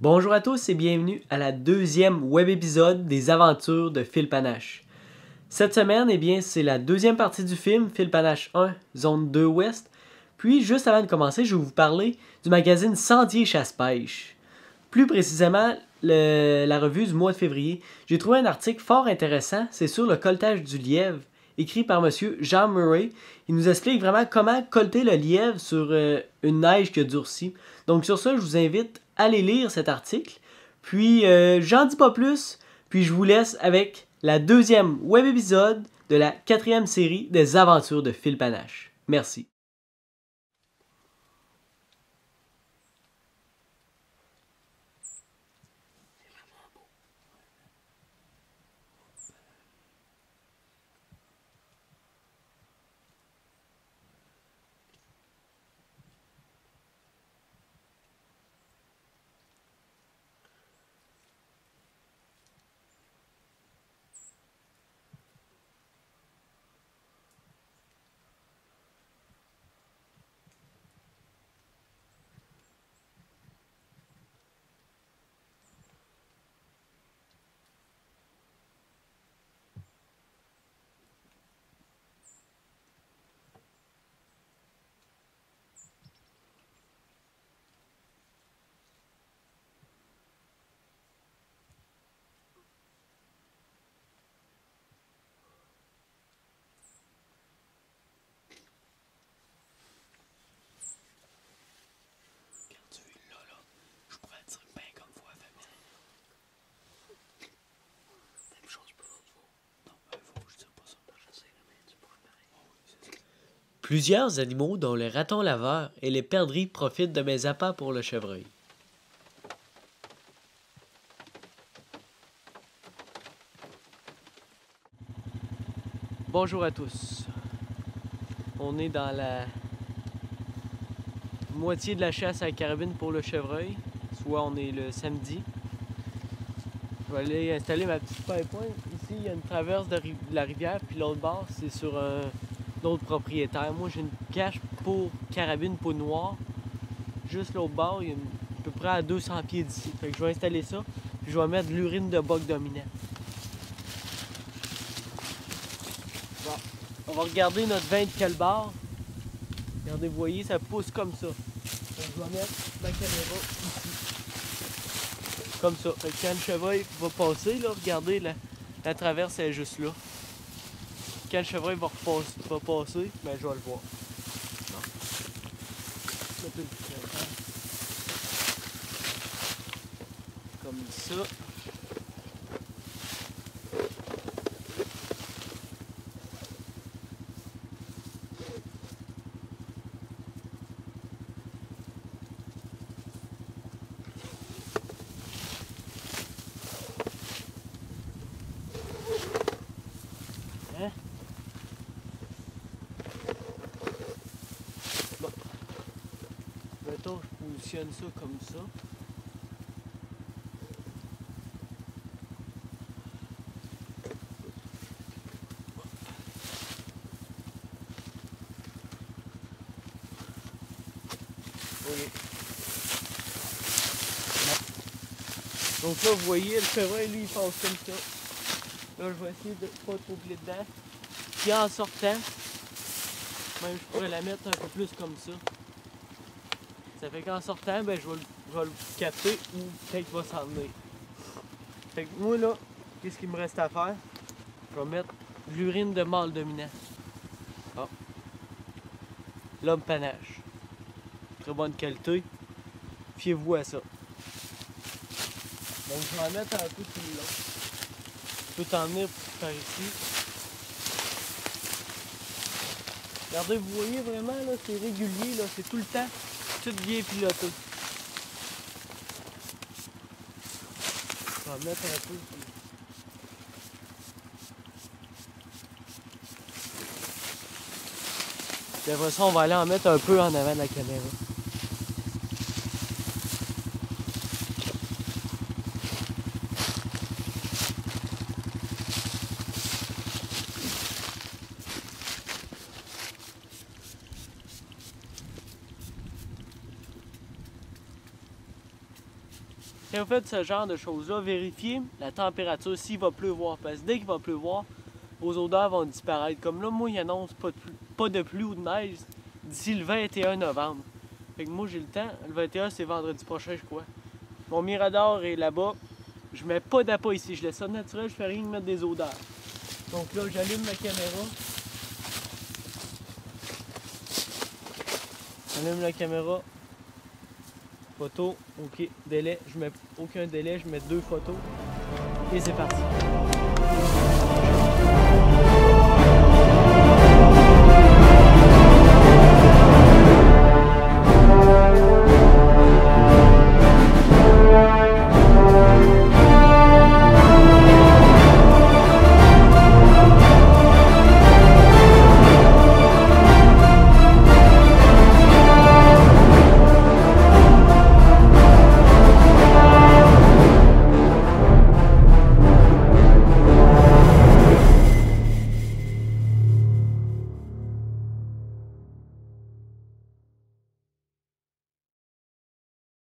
Bonjour à tous et bienvenue à la deuxième web épisode des aventures de Phil Panache. Cette semaine, c'est la deuxième partie du film Phil Panache 1, Zone 2 Ouest. Puis, juste avant de commencer, je vais vous parler du magazine Sentier Chasse-Pêche. Plus précisément, la revue du mois de février. J'ai trouvé un article fort intéressant, c'est sur le colletage du lièvre, écrit par monsieur Jean Murray. Il nous explique vraiment comment colter le lièvre sur une neige qui a durci. Donc sur ça, je vous invite à aller lire cet article. Puis j'en dis pas plus, puis je vous laisse avec la deuxième web épisode de la 4e série des aventures de Phil Panache. Merci. Plusieurs animaux, dont le raton laveur et les perdrix, profitent de mes appâts pour le chevreuil. Bonjour à tous. On est dans la moitié de la chasse à la carabine pour le chevreuil, soit on est le samedi. Je vais aller installer ma petite paille-pointe. Ici, il y a une traverse de la rivière, puis l'autre bord, c'est sur un autre propriétaire. Moi, j'ai une cache pour carabine peau noire. Juste l'autre bord, il y a à peu près à 200 pieds d'ici. Fait que je vais installer ça, puis je vais mettre de l'urine de boc dominant. Bon, on va regarder notre vin de calbar. Regardez, vous voyez, ça pousse comme ça. Donc, je vais mettre ma caméra ici. Comme ça. Fait que quand le chevreuil va passer, là, regardez, la traverse est juste là. Quand le chevreuil va passer, ben, je vais le voir. Comme ça. Hein? Bon. Mettons, je positionne ça comme ça. Okay. Donc là, vous voyez, le chevreuil, lui, il passe comme ça. Là, je vais essayer de pas trop plier dedans. Puis en sortant, même je pourrais la mettre un peu plus comme ça. Ça fait qu'en sortant, ben, je vais le capter ou peut-être qu'il va s'en venir. Fait que moi, là, qu'est-ce qu'il me reste à faire? Je vais mettre de l'urine de mâle dominant. Oh. L'homme panache. Très bonne qualité. Fiez-vous à ça. Donc, je vais en mettre un peu tout le long. Je peux t'en venir par ici. Regardez, vous voyez vraiment, là, c'est régulier, là, c'est tout le temps, tout bien piloté. Je vais en mettre un peu. Puis après ça, on va aller en mettre un peu en avant de la caméra. quand vous faites ce genre de choses-là, vérifiez la température s'il va pleuvoir. Parce que dès qu'il va pleuvoir, vos odeurs vont disparaître. Comme là, moi, il annonce pas de pluie ou de neige d'ici le 21 novembre. Fait que moi, j'ai le temps. Le 21, c'est vendredi prochain, je crois. Mon mirador est là-bas. Je mets pas d'appât ici. Je laisse ça naturel. Je fais rien que mettre des odeurs. Donc là, j'allume ma caméra. J'allume la caméra. Photo. OK. Délai. Je mets aucun délai. Je mets 2 photos. Et c'est parti.